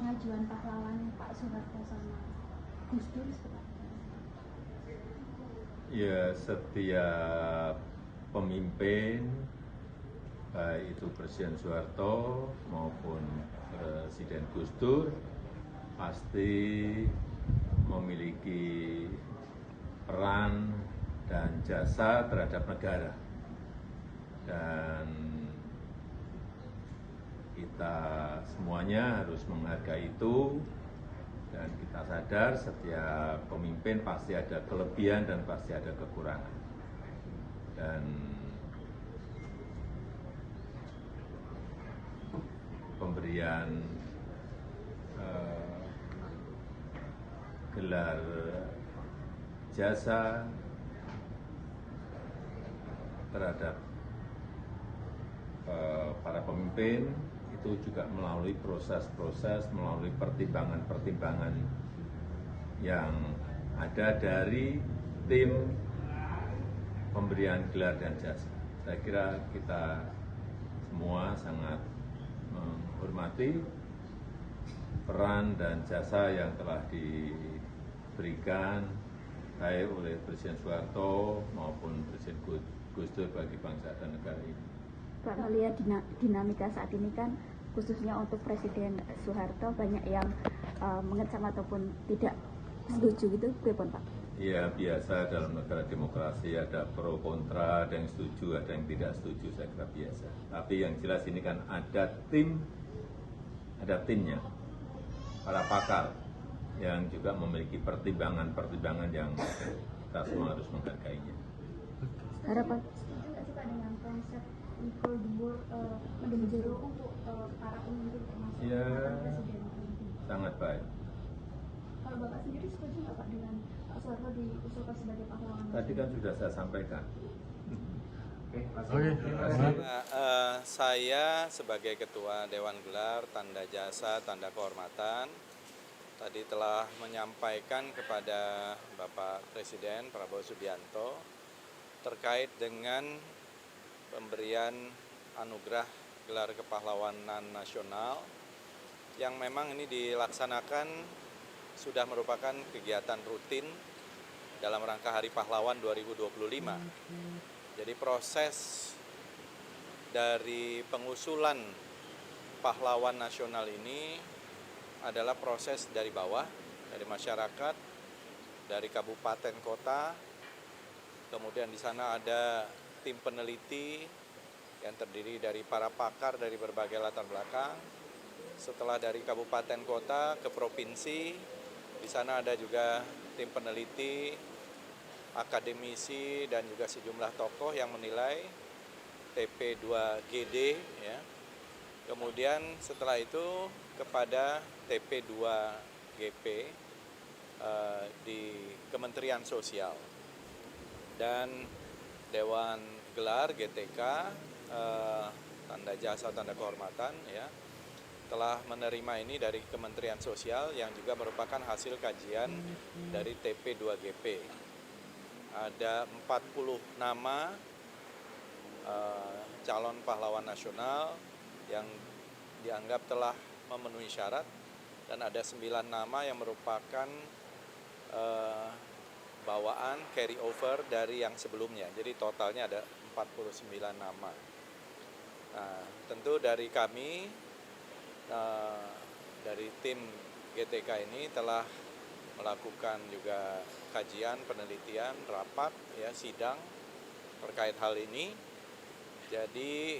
pengajuan pahlawan Pak Soeharto sama Gus Dur seperti apa? Ya, setiap pemimpin, baik itu Presiden Soeharto maupun Presiden Gus Dur, pasti memiliki peran dan jasa terhadap negara. Dan kita semuanya harus menghargai itu, dan kita sadar setiap pemimpin pasti ada kelebihan dan pasti ada kekurangan. Dan pemberian gelar jasa terhadap para pemimpin itu juga melalui proses-proses, melalui pertimbangan-pertimbangan yang ada dari tim pemberian gelar dan jasa. Saya kira kita semua sangat menghormati peran dan jasa yang telah diberikan baik oleh Presiden Soeharto maupun Presiden Gus Dur bagi bangsa dan negara ini. Pak, melihat dinamika saat ini kan khususnya untuk Presiden Soeharto banyak yang mengecam ataupun tidak setuju gitu, bagaimana Pak? Ya, biasa dalam negara demokrasi ada pro kontra, ada yang setuju, ada yang tidak setuju, saya kira biasa. Tapi yang jelas ini kan ada timnya, para pakar yang juga memiliki pertimbangan-pertimbangan yang kita semua harus menghargainya. Harapan? Setuju nggak sih Pak dengan konsep mikul debur menjero untuk para pemimpin termasuk Ya, Presiden? sangat baik. Kalau Bapak sendiri setuju nggak Pak dengan Pak Soeharto diusulkan sebagai pahlawan? Tadi kan sudah saya sampaikan. Saya sebagai Ketua Dewan Gelar Tanda Jasa Tanda Kehormatan tadi telah menyampaikan kepada Bapak Presiden Prabowo Subianto terkait dengan pemberian anugerah gelar kepahlawanan nasional yang memang ini dilaksanakan sudah merupakan kegiatan rutin dalam rangka Hari Pahlawan 2025. Jadi proses dari pengusulan pahlawan nasional ini adalah proses dari bawah, dari masyarakat, dari kabupaten kota. Kemudian di sana ada tim peneliti yang terdiri dari para pakar dari berbagai latar belakang. Setelah dari kabupaten kota ke provinsi, di sana ada juga tim peneliti, akademisi dan juga sejumlah tokoh yang menilai TP2GD ya. Kemudian setelah itu kepada TP2GP di Kementerian Sosial. Dan Dewan Gelar GTK Tanda Jasa Tanda Kehormatan ya telah menerima ini dari Kementerian Sosial yang juga merupakan hasil kajian dari TP2GP. Ada 40 nama calon pahlawan nasional yang dianggap telah memenuhi syarat dan ada 9 nama yang merupakan bawaan carry over dari yang sebelumnya. Jadi totalnya ada 49 nama. Nah, tentu dari kami dari tim GTK ini telah melakukan juga kajian, penelitian, rapat, ya, sidang terkait hal ini. Jadi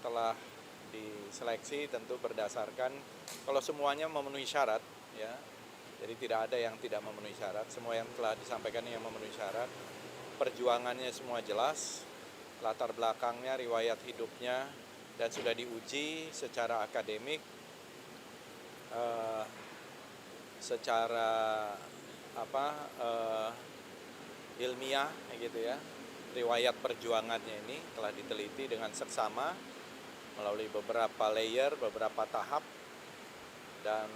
telah diseleksi tentu berdasarkan kalau semuanya memenuhi syarat, ya. Jadi tidak ada yang tidak memenuhi syarat. Semua yang telah disampaikan yang memenuhi syarat. Perjuangannya semua jelas, latar belakangnya, riwayat hidupnya, dan sudah diuji secara akademik, secara ilmiah, gitu ya. Riwayat perjuangannya ini telah diteliti dengan seksama melalui beberapa layer, beberapa tahap, dan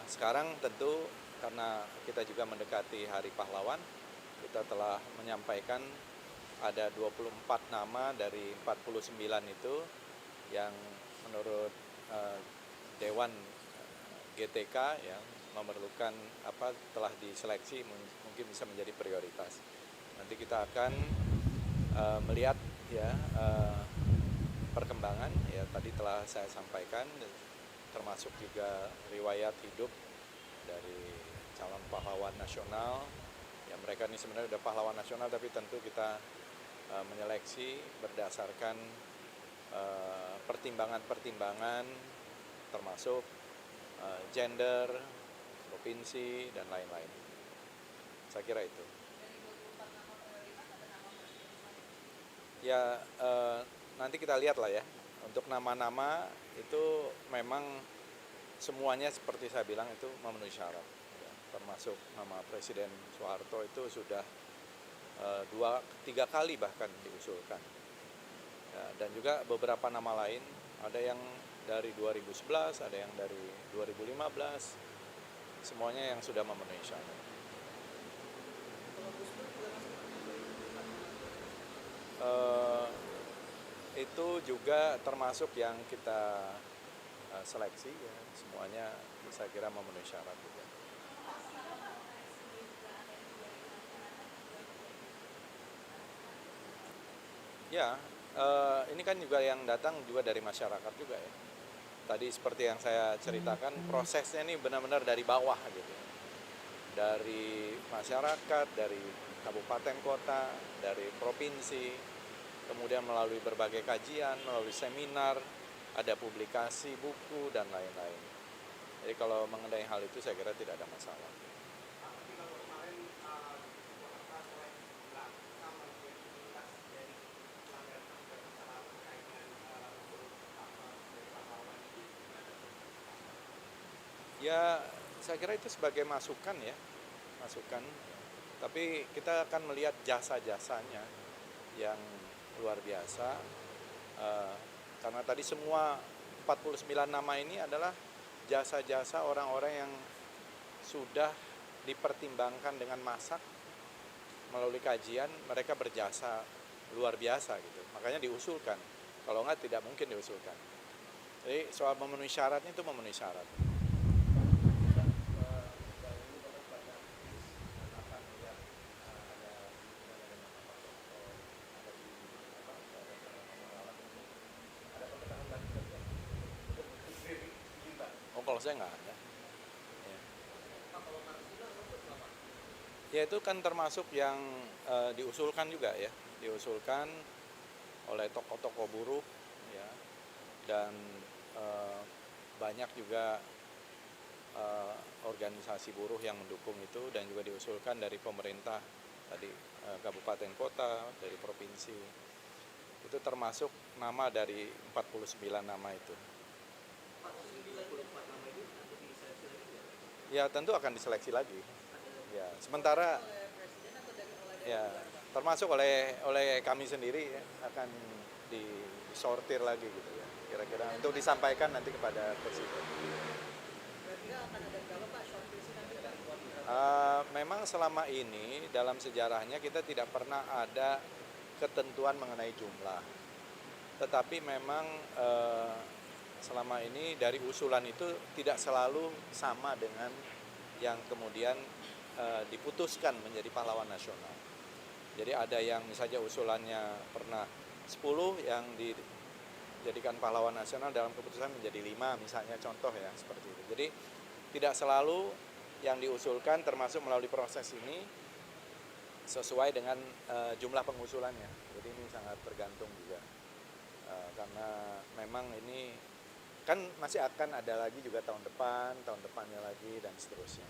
sekarang tentu karena kita juga mendekati Hari Pahlawan, kita telah menyampaikan ada 24 nama dari 49 itu yang menurut Dewan GTK yang memerlukan telah diseleksi mungkin bisa menjadi prioritas. Nanti kita akan melihat ya perkembangan ya tadi telah saya sampaikan, termasuk juga riwayat hidup dari calon pahlawan nasional. Ya mereka ini sebenarnya sudah pahlawan nasional, tapi tentu kita menyeleksi berdasarkan pertimbangan-pertimbangan termasuk gender, provinsi, dan lain-lain. Saya kira itu. Ya nanti kita lihat lah ya. Untuk nama-nama itu memang semuanya seperti saya bilang itu memenuhi syarat. Ya, termasuk nama Presiden Soeharto itu sudah 2-3 kali bahkan diusulkan. Ya, dan juga beberapa nama lain, ada yang dari 2011, ada yang dari 2015, semuanya yang sudah memenuhi syarat. Itu juga termasuk yang kita seleksi ya, semuanya saya kira memenuhi syarat juga. Ya, ini kan juga yang datang juga dari masyarakat juga ya. Tadi seperti yang saya ceritakan, prosesnya ini benar-benar dari bawah gitu. Dari masyarakat, dari kabupaten kota, dari provinsi, kemudian melalui berbagai kajian, melalui seminar, ada publikasi buku dan lain-lain. Jadi kalau mengenai hal itu saya kira tidak ada masalah. Ya, saya kira itu sebagai masukan ya, masukan. Tapi kita akan melihat jasa-jasanya yang luar biasa. Karena tadi semua 49 nama ini adalah jasa-jasa orang-orang yang sudah dipertimbangkan dengan masak melalui kajian, mereka berjasa luar biasa gitu. Makanya diusulkan. Kalau enggak tidak mungkin diusulkan. Jadi soal memenuhi syaratnya itu memenuhi syarat. Kalau saya nggak ada. Ya itu kan termasuk yang diusulkan juga ya, diusulkan oleh tokoh-tokoh buruh ya, dan banyak juga organisasi buruh yang mendukung itu, dan juga diusulkan dari pemerintah tadi kabupaten kota, dari provinsi. Itu termasuk nama dari 49 nama itu. Ya tentu akan diseleksi lagi. Ya sementara ya termasuk oleh kami sendiri ya, akan disortir lagi gitu ya. Kira-kira untuk disampaikan nanti kepada presiden. Memang selama ini dalam sejarahnya kita tidak pernah ada ketentuan mengenai jumlah. Tetapi memang selama ini dari usulan itu tidak selalu sama dengan yang kemudian diputuskan menjadi pahlawan nasional. Jadi ada yang misalnya usulannya pernah 10 yang dijadikan pahlawan nasional dalam keputusan menjadi 5 misalnya, contoh ya seperti itu. Jadi tidak selalu yang diusulkan termasuk melalui proses ini sesuai dengan jumlah pengusulannya. Jadi ini sangat tergantung juga karena memang ini kan masih akan ada lagi juga tahun depannya lagi, dan seterusnya.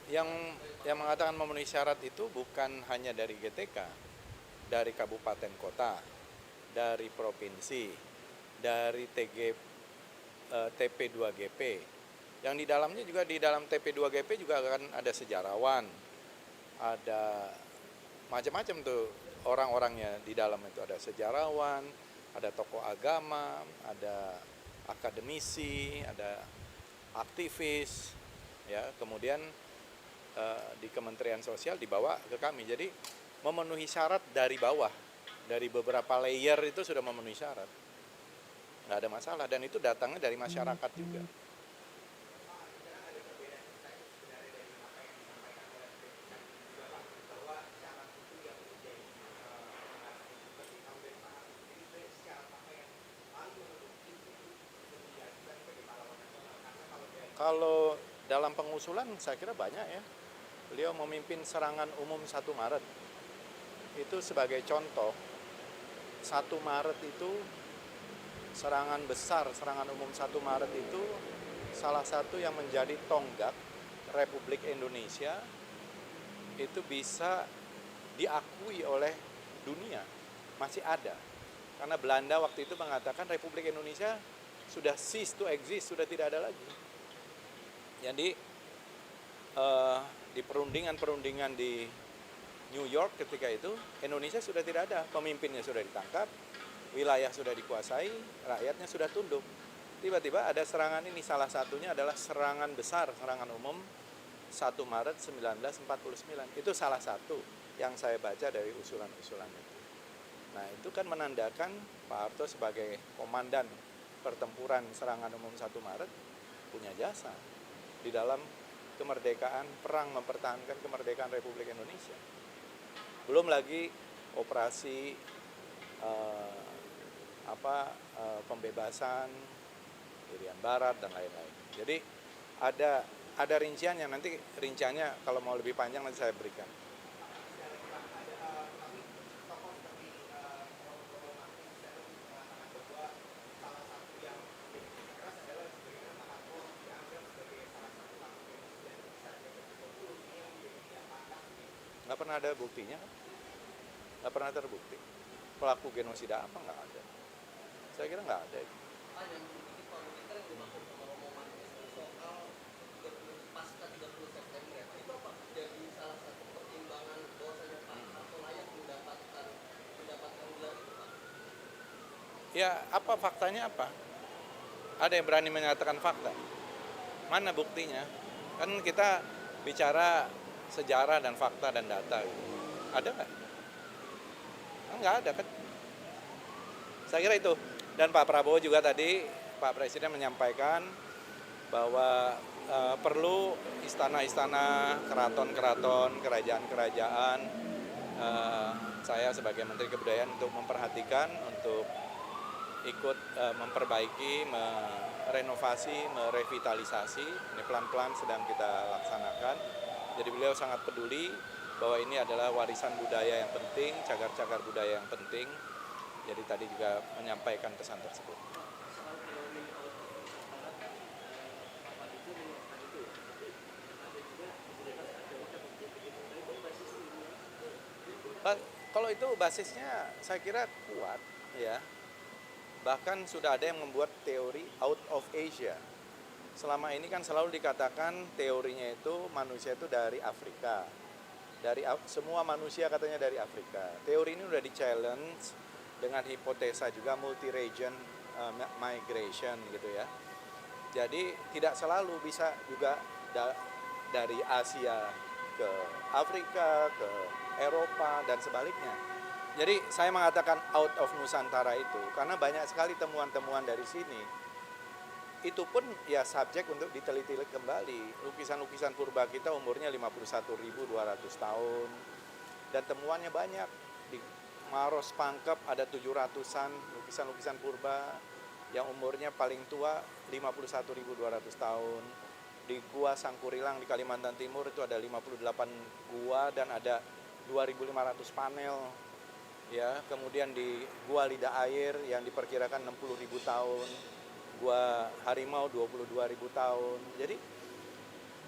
Yang mengatakan memenuhi syarat itu bukan hanya dari GTK, dari kabupaten kota, dari provinsi, dari TP2GP. Yang di dalamnya juga, di dalam TP2GP juga akan ada sejarawan, ada macam-macam tuh orang-orangnya di dalam itu. Ada sejarawan, ada tokoh agama, ada akademisi, ada aktivis, ya. Kemudian di Kementerian Sosial dibawa ke kami. Jadi memenuhi syarat dari bawah, dari beberapa layer itu sudah memenuhi syarat. Nggak ada masalah, dan itu datangnya dari masyarakat juga. Kalau dalam pengusulan saya kira banyak ya. Beliau memimpin serangan umum 1 Maret. Itu sebagai contoh, 1 Maret itu serangan besar, serangan umum 1 Maret itu salah satu yang menjadi tonggak Republik Indonesia itu bisa diakui oleh dunia, masih ada. Karena Belanda waktu itu mengatakan Republik Indonesia sudah cease to exist, sudah tidak ada lagi. Jadi di perundingan-perundingan di New York ketika itu, Indonesia sudah tidak ada, pemimpinnya sudah ditangkap, wilayah sudah dikuasai, rakyatnya sudah tunduk. Tiba-tiba ada serangan ini, salah satunya adalah serangan besar, serangan umum 1 Maret 1949. Itu salah satu yang saya baca dari usulan-usulan itu. Nah, itu kan menandakan Pak Harto sebagai komandan pertempuran serangan umum 1 Maret punya jasa di dalam kemerdekaan, perang mempertahankan kemerdekaan Republik Indonesia. Belum lagi operasi pembebasan Irian Barat dan lain-lain. Jadi ada rinciannya, nanti rinciannya kalau mau lebih panjang nanti saya berikan. Nggak pernah ada buktinya, nggak pernah terbukti. Pelaku genosida apa nggak ada. Saya kira nggak ada itu. Ya, apa faktanya apa? Ada yang berani menyatakan fakta? Mana buktinya? Kan kita bicara sejarah dan fakta dan data. Ada nggak? Nggak ada kan? Saya kira itu. Dan Pak Prabowo juga tadi, Pak Presiden menyampaikan bahwa perlu istana-istana, keraton-keraton, kerajaan-kerajaan, saya sebagai Menteri Kebudayaan untuk memperhatikan, untuk ikut memperbaiki, merenovasi, merevitalisasi. Ini pelan-pelan sedang kita laksanakan. Jadi beliau sangat peduli bahwa ini adalah warisan budaya yang penting, cagar-cagar budaya yang penting. Jadi tadi juga menyampaikan pesan tersebut. Kalau itu basisnya saya kira kuat ya. Bahkan sudah ada yang membuat teori out of Asia. Selama ini kan selalu dikatakan teorinya itu manusia itu dari Afrika. Semua manusia katanya dari Afrika. Teori ini sudah di-challenge dengan hipotesa juga multi-region migration gitu ya. Jadi tidak selalu bisa juga dari Asia ke Afrika, ke Eropa dan sebaliknya. Jadi saya mengatakan out of Nusantara itu karena banyak sekali temuan-temuan dari sini. Itu pun ya subjek untuk diteliti kembali. Lukisan-lukisan purba kita umurnya 51.200 tahun. Dan temuannya banyak. Di Maros Pangkep ada 700-an lukisan-lukisan purba yang umurnya paling tua 51.200 tahun. Di Gua Sangkurilang di Kalimantan Timur itu ada 58 gua dan ada 2.500 panel. Ya, kemudian di Gua Lidah Air yang diperkirakan 60.000 tahun, Gua Harimau 22.000 tahun. Jadi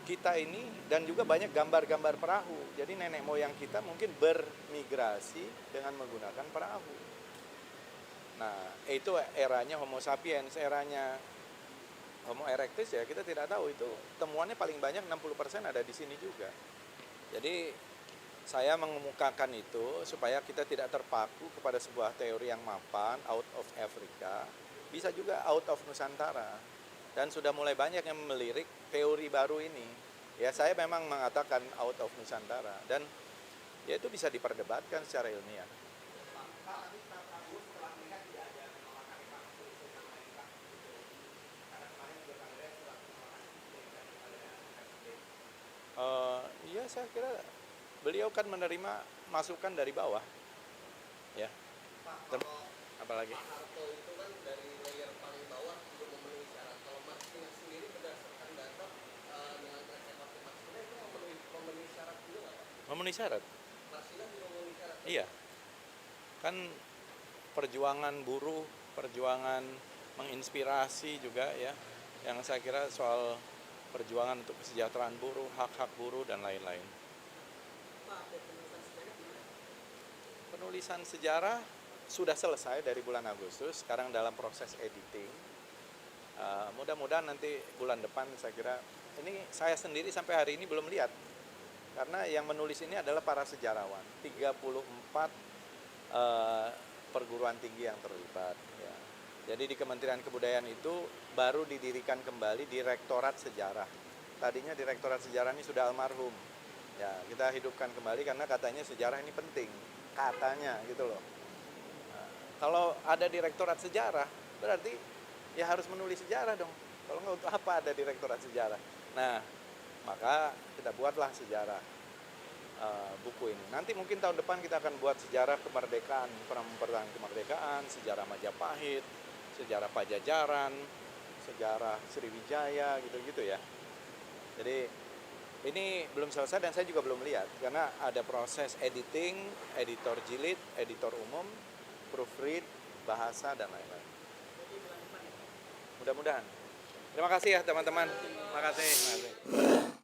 kita ini dan juga banyak gambar-gambar perahu. Jadi nenek moyang kita mungkin bermigrasi dengan menggunakan perahu. Nah, itu eranya Homo sapiens, eranya Homo erectus ya kita tidak tahu itu. Temuannya paling banyak 60% ada di sini juga. Jadi saya mengemukakan itu supaya kita tidak terpaku kepada sebuah teori yang mapan, out of Africa, bisa juga out of Nusantara. Dan sudah mulai banyak yang melirik teori baru ini. Ya saya memang mengatakan out of Nusantara dan ya itu bisa diperdebatkan secara ilmiah. Iya saya kira beliau kan menerima masukan dari bawah, ya. Apalagi? Memenuhi syarat. Iya. Kan perjuangan buruh, perjuangan menginspirasi juga ya. Yang saya kira soal perjuangan untuk kesejahteraan buruh, hak-hak buruh dan lain-lain. Penulisan sejarah sudah selesai dari bulan Agustus, sekarang dalam proses editing. Mudah-mudahan nanti bulan depan saya kira, ini saya sendiri sampai hari ini belum lihat. Karena yang menulis ini adalah para sejarawan, 34 perguruan tinggi yang terlibat. Ya. Jadi di Kementerian Kebudayaan itu baru didirikan kembali Direktorat Sejarah. Tadinya Direktorat Sejarah ini sudah almarhum. Ya, kita hidupkan kembali karena katanya sejarah ini penting. Katanya gitu loh. Nah, kalau ada Direktorat Sejarah, berarti ya harus menulis sejarah dong. Kalau nggak, untuk apa ada Direktorat Sejarah? Nah, maka kita buatlah sejarah buku ini. Nanti mungkin tahun depan kita akan buat sejarah kemerdekaan, perang kemerdekaan, sejarah Majapahit, sejarah Pajajaran, sejarah Sriwijaya, gitu-gitu ya. Jadi ini belum selesai dan saya juga belum lihat karena ada proses editing, editor jilid, editor umum, proofread, bahasa dan lain-lain. Mudah-mudahan. Terima kasih ya teman-teman. Terima kasih.